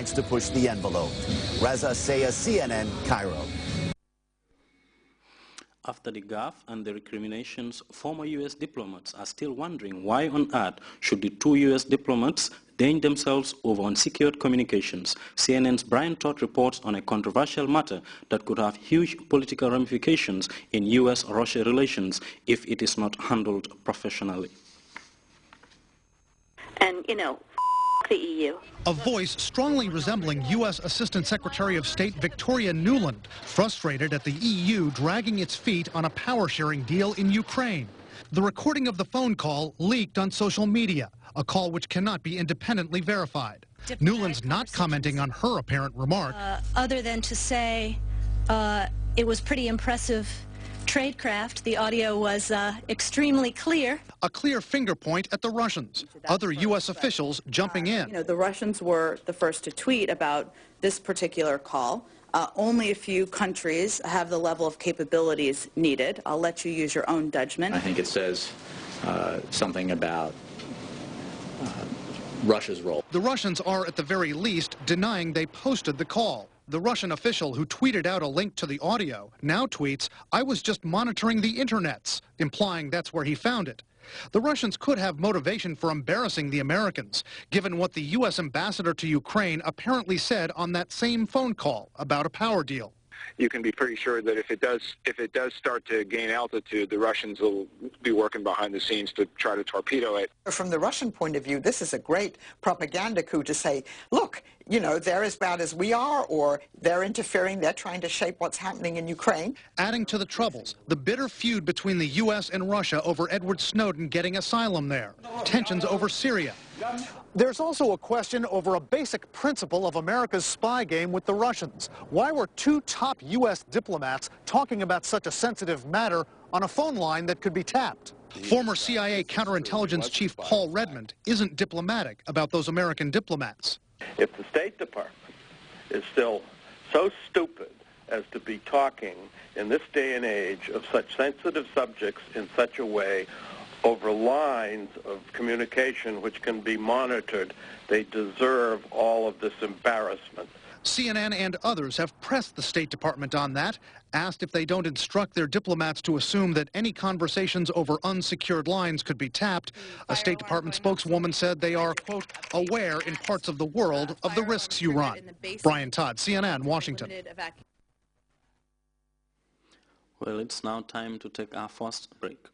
decides to push the envelope. Reza Saya, CNN, Cairo. After the gaffe and the recriminations, former U.S. diplomats are still wondering why on earth should the two U.S. diplomats danger themselves over unsecured communications. CNN's Brian Todd reports on a controversial matter that could have huge political ramifications in U.S.-Russia relations if it is not handled professionally. And, you know, the EU. A voice strongly resembling U.S. Assistant Secretary of State Victoria Nuland, frustrated at the EU dragging its feet on a power-sharing deal in Ukraine. The recording of the phone call leaked on social media, a call which cannot be independently verified. Nuland's not commenting on her apparent remark. Other than to say it was pretty impressive tradecraft. The audio was extremely clear. A clear finger point at the Russians, other U.S. officials jumping in. You know, the Russians were the first to tweet about this particular call. Only a few countries have the level of capabilities needed. I'll let you use your own judgment. I think it says something about Russia's role. The Russians are, at the very least, denying they posted the call. The Russian official who tweeted out a link to the audio now tweets, "I was just monitoring the internets," implying that's where he found it. The Russians could have motivation for embarrassing the Americans, given what the U.S. ambassador to Ukraine apparently said on that same phone call about a power deal. You can be pretty sure that if it does start to gain altitude, the Russians will be working behind the scenes to try to torpedo it. From the Russian point of view, this is a great propaganda coup to say, look, you know, they're as bad as we are, or they're interfering, they're trying to shape what's happening in Ukraine. Adding to the troubles, the bitter feud between the U.S. and Russia over Edward Snowden getting asylum there, tensions over Syria. There's also a question over a basic principle of America's spy game with the Russians. Why were two top U.S. diplomats talking about such a sensitive matter on a phone line that could be tapped? Former CIA counterintelligence chief Paul Redmond isn't diplomatic about those American diplomats. If the State Department is still so stupid as to be talking in this day and age of such sensitive subjects in such a way over lines of communication which can be monitored, they deserve all of this embarrassment. CNN and others have pressed the State Department on that, asked if they don't instruct their diplomats to assume that any conversations over unsecured lines could be tapped. A State Department spokeswoman said they are, quote, aware in parts of the world of the risks you run. Brian Todd, CNN, Washington. Well, it's now time to take our first break.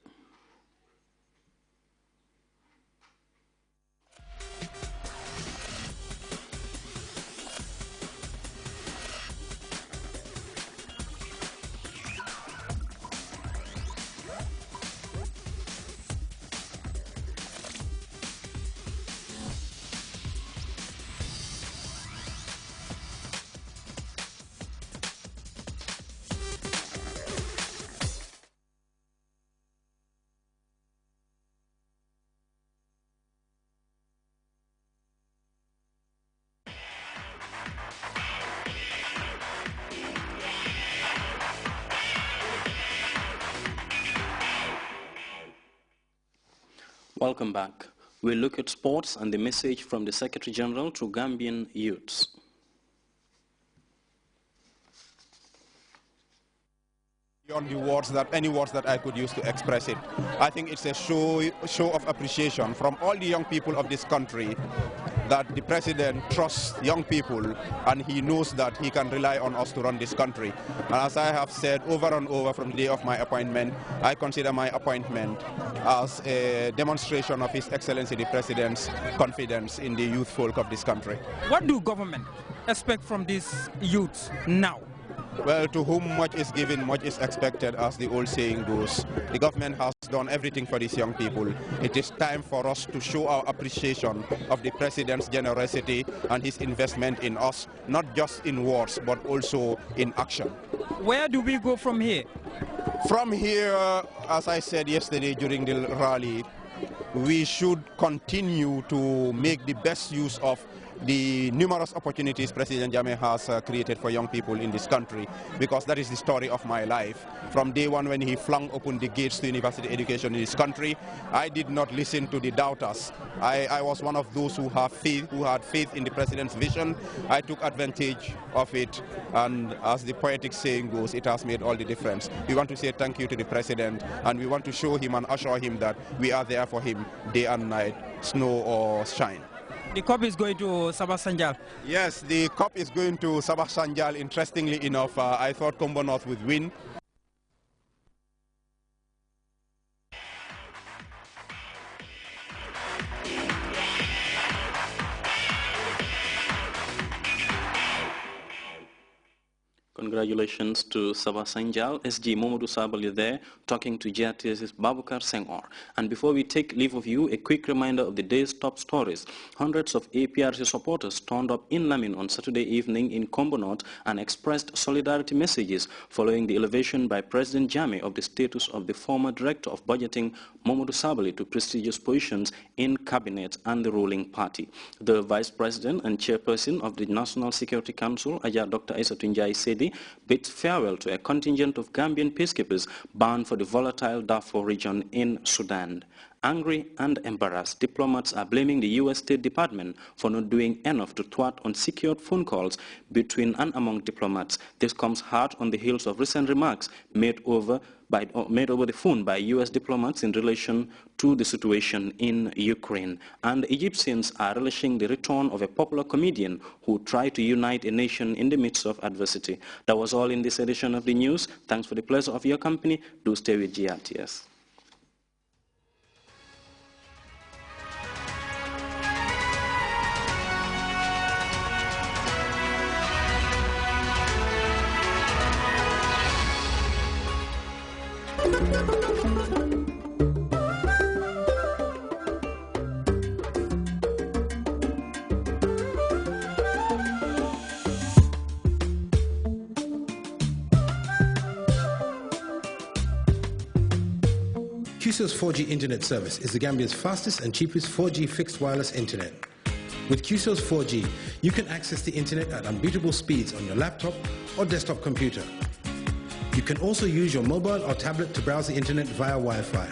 Welcome back. We'll look at sports and the message from the Secretary General to Gambian youths. Beyond the words that any words that I could use to express it, I think it's a show of appreciation from all the young people of this country that the president trusts young people and he knows that he can rely on us to run this country. And as I have said over and over from the day of my appointment, I consider my appointment as a demonstration of His Excellency the President's confidence in the youth folk of this country. What do government expect from these youths now? Well, to whom much is given, much is expected, as the old saying goes. The government has done everything for these young people. It is time for us to show our appreciation of the President's generosity and his investment in us, not just in words, but also in action. Where do we go from here? From here, as I said yesterday during the rally, we should continue to make the best use of the numerous opportunities President Jammeh has created for young people in this country, because that is the story of my life. From day one when he flung open the gates to university education in this country, I did not listen to the doubters. I was one of those who had faith in the President's vision. I took advantage of it, and as the poetic saying goes, it has made all the difference. We want to say thank you to the President, and we want to show him and assure him that we are there for him day and night, snow or shine. The cup is going to Sabah Sanjal. Yes, the cup is going to Sabah Sanjal. Interestingly enough, I thought Combo North would win. Congratulations to Sabah Sanjal. SG Momodu Sabali there talking to GRTS's Babukar Senghor. And before we take leave of you, a quick reminder of the day's top stories. Hundreds of APRC supporters turned up in Lamin on Saturday evening in Combo North and expressed solidarity messages following the elevation by President Jammeh of the status of the former Director of Budgeting Momodu Sabali to prestigious positions in Cabinet and the ruling party. The Vice President and Chairperson of the National Security Council, Ajah Dr. Aissatou Njie Sedi, bids farewell to a contingent of Gambian peacekeepers bound for the volatile Darfur region in Sudan. Angry and embarrassed, diplomats are blaming the U.S. State Department for not doing enough to thwart unsecured phone calls between and among diplomats. This comes hard on the heels of recent remarks made over the phone by U.S. diplomats in relation to the situation in Ukraine. And Egyptians are relishing the return of a popular comedian who tried to unite a nation in the midst of adversity. That was all in this edition of the news. Thanks for the pleasure of your company. Do stay with GRTS. QCell's 4G internet service is the Gambia's fastest and cheapest 4G fixed wireless internet. With QCell's 4G, you can access the internet at unbeatable speeds on your laptop or desktop computer. You can also use your mobile or tablet to browse the internet via Wi-Fi.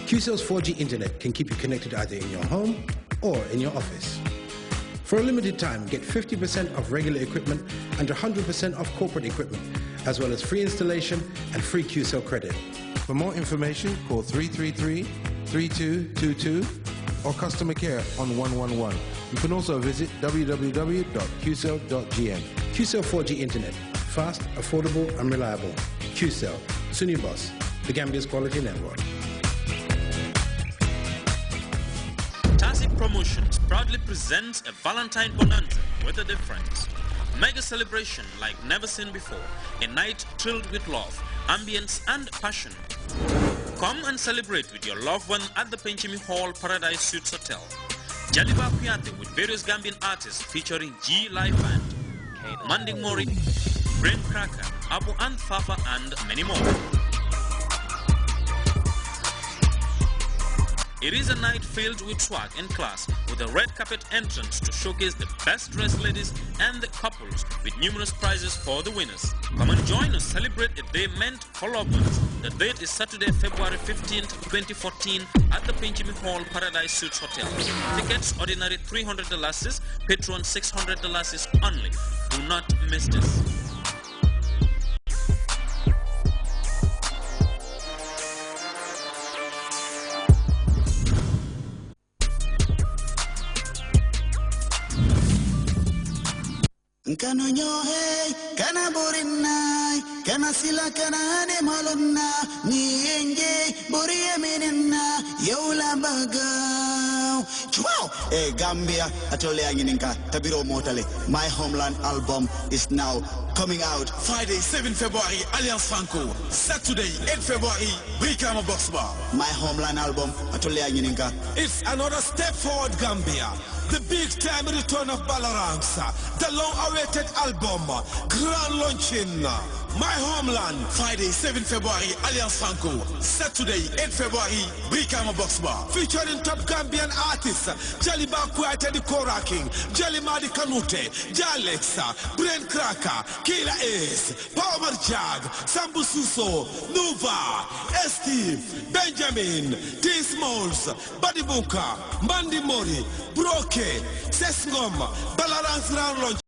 QCell's 4G internet can keep you connected either in your home or in your office. For a limited time, get 50% off regular equipment and 100% off corporate equipment, as well as free installation and free QCell credit. For more information, call 333-3222 or customer care on 111. You can also visit www.qcell.gm. QCell 4G Internet. Fast, affordable and reliable. QCell. Sunibus. The Gambia's quality network. Tasic Promotions proudly presents a Valentine Bonanza with a difference. Mega celebration like never seen before. A night thrilled with love, ambience and passion. Come and celebrate with your loved one at the Penchimi Hall Paradise Suites Hotel. Jaliba Piate with various Gambian artists featuring G Live Band, Manding Mori, Brain Cracker, Abu and Fafa and many more. It is a night filled with swag and class, with a red carpet entrance to showcase the best dressed ladies and the couples, with numerous prizes for the winners. Come and join us, celebrate a day meant for loved ones. The date is Saturday, February 15th, 2014 at the Penchimi Hall Paradise Suites Hotel. Tickets ordinary $300, Patron $600 only. Do not miss this. Kana nyohe, kana borinai, kana sila kana ane malona, ni enge boriye menena, yola bagao. Wow! Hey Gambia, atole angininka, tabiro motale. My Homeland album is now coming out. Friday, 7 February, Alliance Franco. Saturday, 8 February, Brikama Box Bar. My Homeland album, atole angininka. It's another step forward, Gambia. The big time return of Balarangsa. The long-awaited album, grand launching. My Homeland. Friday, 7 February, Alliance Franco. Saturday, 8 February, Brikama Box Bar. Featuring top Gambian artists, Jaliba Kwate the Kora King, Jalimadi Kanute, Jalexa, Brain Cracker, Kila Ace, Power Jag, Sambu Suso, Nova, Steve, Benjamin, T. Smalls, Buddy Bunka, Mandy Mori, Broke, Sesngom, Balarans Round Launch.